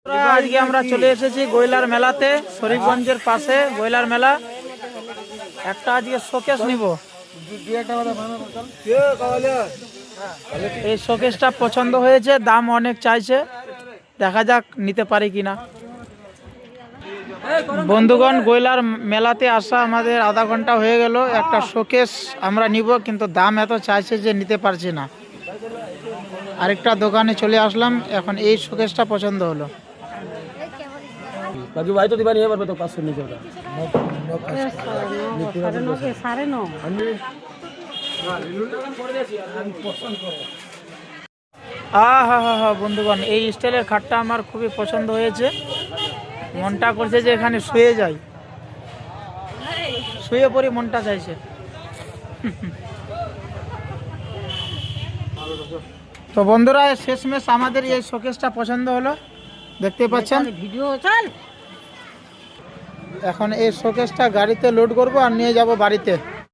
আজকে আমরা চলে এসেছি গৈলার মেলাতে, শরীফগঞ্জের পাশে গৈলার মেলা। একটা আজকে শোকেস নিব। এই শোকেসটা পছন্দ হয়েছে, দাম অনেক চাইছে, দেখা যাক নিতে পারি কিনা। বন্ধুগণ, গৈলার মেলাতে আসা আমাদের আধা ঘন্টা হয়ে গেল। একটা শোকেস আমরা নিব, কিন্তু দাম এত চাইছে যে নিতে পারছি না। আরেকটা দোকানে চলে আসলাম, এখন এই শোকেসটা পছন্দ হলো। राजू भाई तो दीवार नहीं है तो 500 नहीं चलता হা বন্ধুগণ, এই স্টাইলের খাটটা আমার খুবই পছন্দ হয়েছে। মনটা করছে যে এখানে শুয়ে যাই, শুয়ে পড়ি, মনটা চাইছে। তো বন্ধুরা, শেষমেশ আমাদের এই শোকেসটা পছন্দ হলো, দেখতে পাচ্ছেন। ভিডিও চল। এখন এই শোকেসটা গাড়িতে লোড করব আর নিয়ে যাব বাড়িতে।